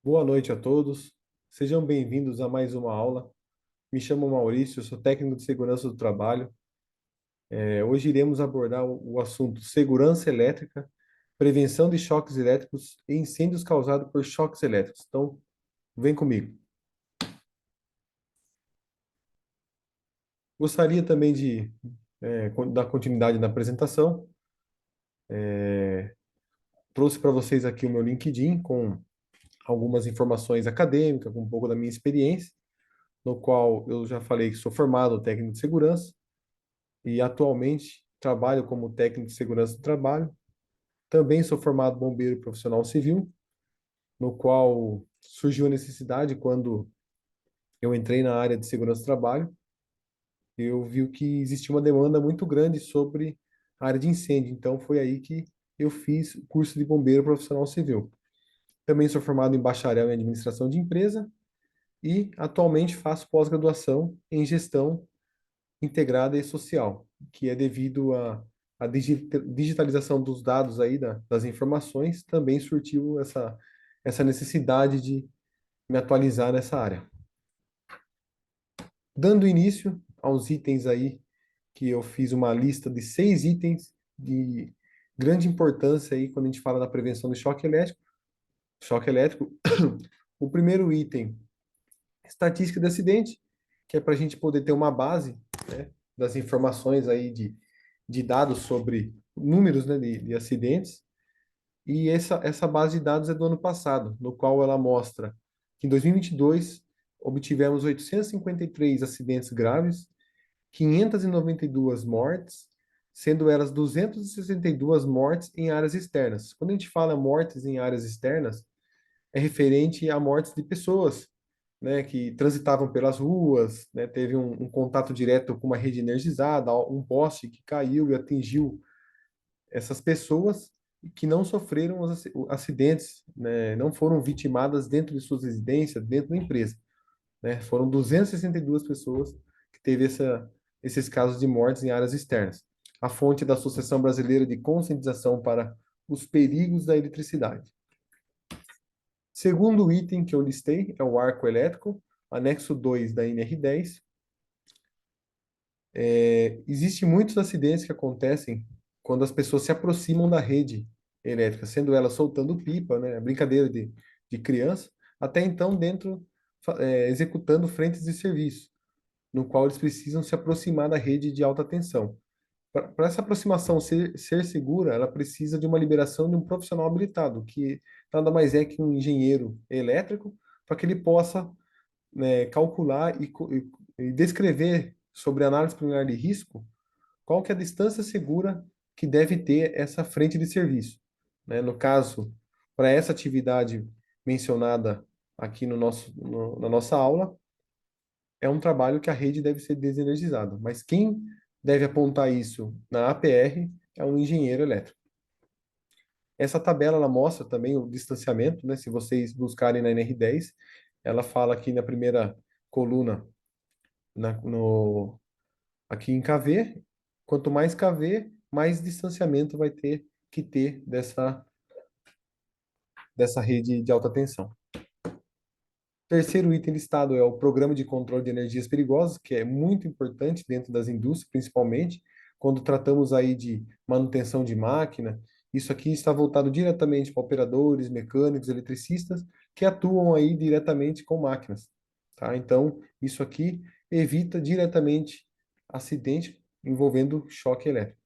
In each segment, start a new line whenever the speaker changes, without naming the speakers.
Boa noite a todos. Sejam bem-vindos a mais uma aula. Me chamo Maurício, eu sou técnico de segurança do trabalho. Hoje iremos abordar o assunto segurança elétrica, prevenção de choques elétricos e incêndios causados por choques elétricos. Então, vem comigo. Gostaria também de dar continuidade na apresentação. Trouxe para vocês aqui o meu LinkedIn com algumas informações acadêmicas, com um pouco da minha experiência, no qual eu já falei que sou formado técnico de segurança e atualmente trabalho como técnico de segurança do trabalho. Também sou formado bombeiro profissional civil, no qual surgiu a necessidade quando eu entrei na área de segurança do trabalho, eu vi que existia uma demanda muito grande sobre a área de incêndio, então foi aí que eu fiz o curso de bombeiro profissional civil. Também sou formado em bacharel em administração de empresa e atualmente faço pós-graduação em gestão integrada e social, que é devido à digitalização dos dados aí, das informações, também surtiu essa necessidade de me atualizar nessa área. Dando início aos itens aí, que eu fiz uma lista de 6 itens de grande importância aí quando a gente fala da prevenção do choque elétrico. Choque elétrico. O primeiro item, estatística de acidente, que é para a gente poder ter uma base, né, das informações aí de dados sobre números, né, de acidentes. E essa base de dados é do ano passado, no qual ela mostra que em 2022 obtivemos 853 acidentes graves, 592 mortes, sendo elas 262 mortes em áreas externas. Quando a gente fala mortes em áreas externas, é referente a mortes de pessoas, né, que transitavam pelas ruas, né, teve um contato direto com uma rede energizada, um poste que caiu e atingiu essas pessoas que não sofreram os acidentes, né, não foram vitimadas dentro de suas residências, dentro da empresa, né? Foram 262 pessoas que teve esses casos de mortes em áreas externas. A fonte da Associação Brasileira de Conscientização para os Perigos da Eletricidade. Segundo item que eu listei é o arco elétrico, anexo 2 da NR10. Existem muitos acidentes que acontecem quando as pessoas se aproximam da rede elétrica, sendo ela soltando pipa, né, brincadeira de criança, até então dentro, executando frentes de serviço, no qual eles precisam se aproximar da rede de alta tensão. Para essa aproximação ser segura, ela precisa de uma liberação de um profissional habilitado, que nada mais é que um engenheiro elétrico, para que ele possa, né, calcular e descrever sobre análise preliminar de risco qual que é a distância segura que deve ter essa frente de serviço, né? No caso, para essa atividade mencionada aqui na nossa aula, é um trabalho que a rede deve ser desenergizada, mas quem deve apontar isso na APR é um engenheiro elétrico. Essa tabela ela mostra também o distanciamento, né? Se vocês buscarem na NR10, ela fala aqui na primeira coluna, na, no, aqui em KV, quanto mais KV, mais distanciamento vai ter que ter dessa rede de alta tensão. Terceiro item listado é o Programa de Controle de Energias Perigosas, que é muito importante dentro das indústrias, principalmente quando tratamos aí de manutenção de máquina. Isso aqui está voltado diretamente para operadores, mecânicos, eletricistas que atuam aí diretamente com máquinas, tá? Então, isso aqui evita diretamente acidente envolvendo choque elétrico.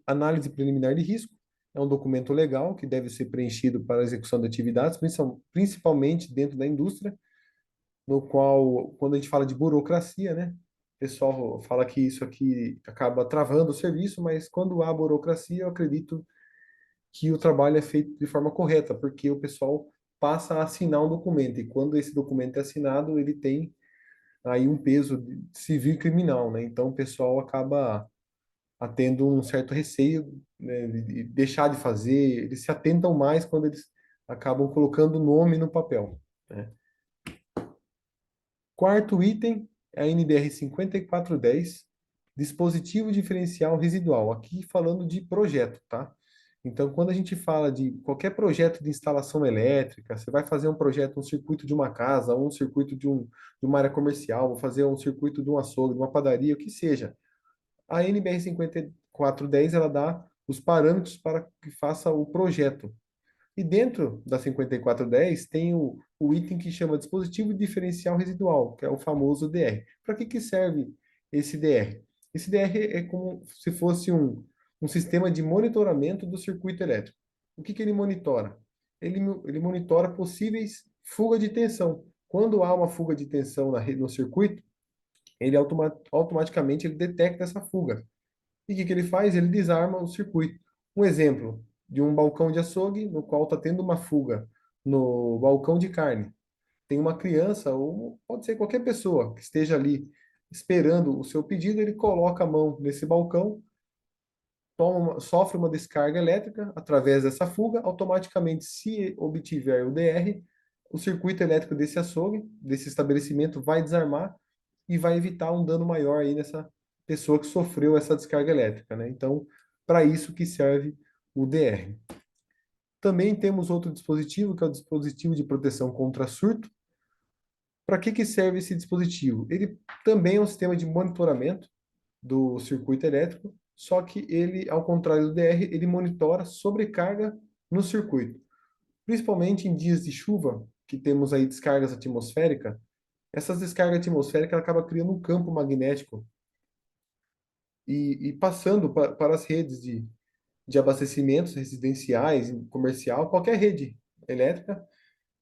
Análise preliminar de risco é um documento legal que deve ser preenchido para a execução de atividades, principalmente dentro da indústria, no qual, quando a gente fala de burocracia, né, o pessoal fala que isso aqui acaba travando o serviço, mas quando há burocracia, eu acredito que o trabalho é feito de forma correta, porque o pessoal passa a assinar um documento, e quando esse documento é assinado, ele tem aí um peso civil e criminal, né? Então o pessoal acaba tendo um certo receio, né, de deixar de fazer, eles se atentam mais quando eles acabam colocando o nome no papel, né? Quarto item é a NBR 5410, dispositivo diferencial residual, aqui falando de projeto, tá? Então, quando a gente fala de qualquer projeto de instalação elétrica, você vai fazer um projeto, um circuito de uma casa, ou um circuito de uma área comercial, vou fazer um circuito de um açougue, de uma padaria, o que seja. A NBR 5410 ela dá os parâmetros para que faça o projeto. E dentro da 5410 tem o item que chama dispositivo diferencial residual, que é o famoso DR. Para que serve esse DR? Esse DR é como se fosse um sistema de monitoramento do circuito elétrico. O que ele monitora? Ele monitora possíveis fuga de tensão. Quando há uma fuga de tensão no circuito, ele automaticamente ele detecta essa fuga. E o que ele faz? Ele desarma o circuito. Um exemplo de um balcão de açougue no qual está tendo uma fuga no balcão de carne. Tem uma criança, ou pode ser qualquer pessoa que esteja ali esperando o seu pedido, ele coloca a mão nesse balcão, sofre uma descarga elétrica através dessa fuga, automaticamente, se obtiver o DR, o circuito elétrico desse açougue, desse estabelecimento, vai desarmar e vai evitar um dano maior aí nessa pessoa que sofreu essa descarga elétrica, né? Então, para isso que serve o DR. Também temos outro dispositivo, que é o dispositivo de proteção contra surto. Para que serve esse dispositivo? Ele também é um sistema de monitoramento do circuito elétrico, só que ele, ao contrário do DR, ele monitora sobrecarga no circuito. Principalmente em dias de chuva, que temos aí descargas atmosféricas, essas descargas atmosféricas acabam criando um campo magnético e passando para as redes de abastecimentos residenciais, comercial, qualquer rede elétrica,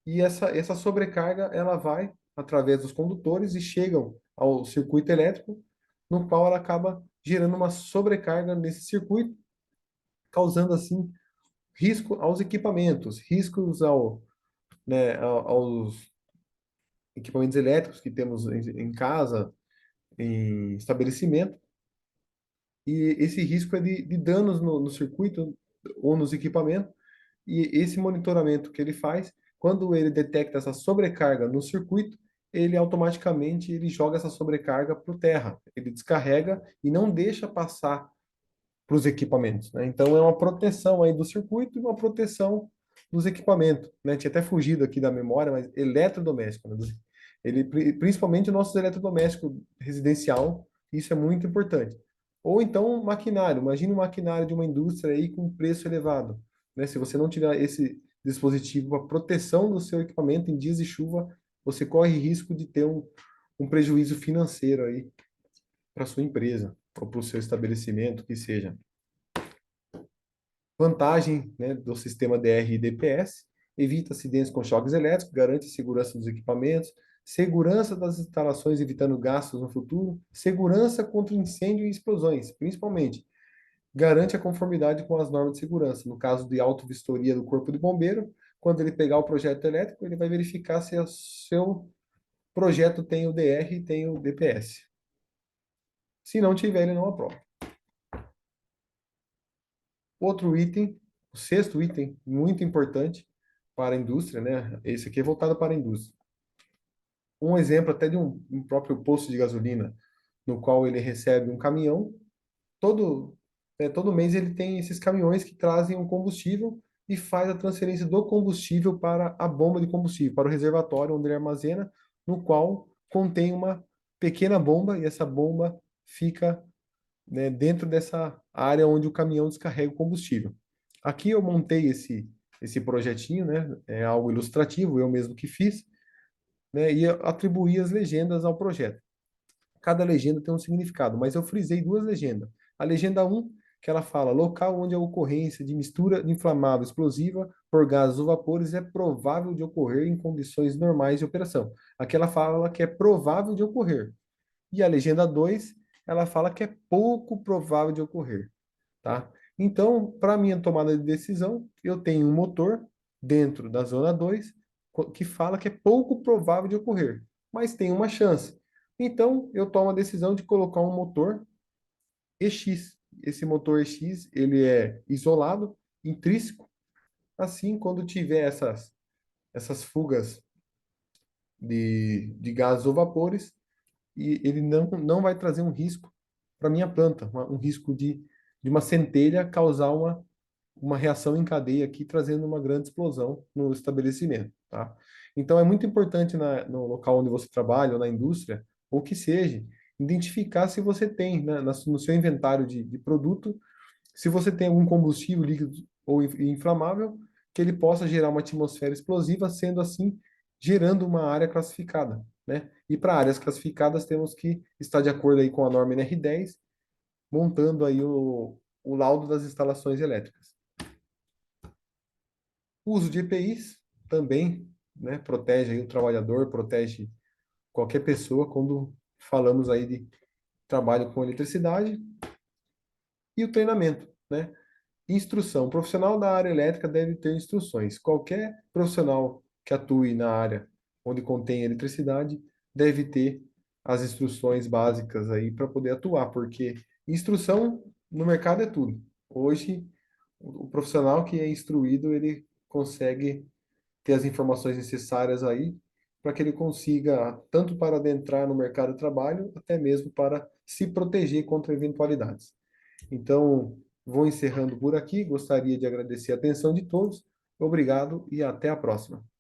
e essa sobrecarga ela vai através dos condutores e chegam ao circuito elétrico, no qual ela acaba gerando uma sobrecarga nesse circuito, causando assim risco aos equipamentos, riscos aos equipamentos elétricos que temos em casa, em estabelecimento, e esse risco é de danos no circuito ou nos equipamentos, e esse monitoramento que ele faz, quando ele detecta essa sobrecarga no circuito, ele automaticamente ele joga essa sobrecarga para o terra, ele descarrega e não deixa passar para os equipamentos, né? Então é uma proteção aí do circuito e uma proteção dos equipamentos, né? Tinha até fugido aqui da memória, mas eletrodoméstico, né? Ele principalmente os nossos eletrodomésticos residencial, isso é muito importante. Ou então maquinário, imagine um maquinário de uma indústria aí com preço elevado, né? Se você não tiver esse dispositivo para proteção do seu equipamento em dias de chuva, você corre risco de ter um prejuízo financeiro aí para sua empresa ou para o seu estabelecimento, que seja. Vantagem, né, do sistema DR e DPS, evita acidentes com choques elétricos, garante a segurança dos equipamentos, segurança das instalações evitando gastos no futuro, segurança contra incêndio e explosões, principalmente. Garante a conformidade com as normas de segurança. No caso de auto-vistoria do Corpo de Bombeiro, quando ele pegar o projeto elétrico, ele vai verificar se o seu projeto tem o DR e tem o DPS. Se não tiver, ele não aprova. Outro item, o sexto item, muito importante para a indústria, né? Esse aqui é voltado para a indústria. Um exemplo até de um próprio posto de gasolina, no qual ele recebe um caminhão, todo, todo mês ele tem esses caminhões que trazem um combustível e faz a transferência do combustível para a bomba de combustível, para o reservatório onde ele armazena, no qual contém uma pequena bomba e essa bomba fica, né, dentro dessa área onde o caminhão descarrega o combustível. Aqui eu montei esse projetinho, né? É algo ilustrativo, eu mesmo que fiz, né? E atribuí as legendas ao projeto. Cada legenda tem um significado, mas eu frisei duas legendas. A legenda um que ela fala local onde a ocorrência de mistura de inflamável explosiva por gases ou vapores é provável de ocorrer em condições normais de operação. Aqui ela fala que é provável de ocorrer. E a legenda 2 ela fala que é pouco provável de ocorrer, tá? Então, para minha tomada de decisão, eu tenho um motor dentro da zona 2 que fala que é pouco provável de ocorrer, mas tem uma chance. Então, eu tomo a decisão de colocar um motor EX. Esse motor EX, ele é isolado, intrínseco. Assim, quando tiver essas fugas de gases ou vapores, e ele não vai trazer um risco para minha planta, um risco de uma centelha causar uma reação em cadeia aqui, trazendo uma grande explosão no estabelecimento, tá? Então, é muito importante no local onde você trabalha, ou na indústria, ou que seja, identificar se você tem, né, no seu inventário de produto, se você tem algum combustível líquido ou inflamável, que ele possa gerar uma atmosfera explosiva, sendo assim, gerando uma área classificada, né? E para áreas classificadas, temos que estar de acordo aí com a norma NR10, montando aí o laudo das instalações elétricas. O uso de EPIs também, né, protege aí o trabalhador, protege qualquer pessoa quando falamos aí de trabalho com eletricidade. E o treinamento, né? Instrução. O profissional da área elétrica deve ter instruções. Qualquer profissional que atue na área onde contém eletricidade deve ter as instruções básicas aí para poder atuar, porque instrução no mercado é tudo. Hoje, o profissional que é instruído, ele consegue ter as informações necessárias aí para que ele consiga, tanto para adentrar no mercado de trabalho, até mesmo para se proteger contra eventualidades. Então, vou encerrando por aqui. Gostaria de agradecer a atenção de todos. Obrigado e até a próxima.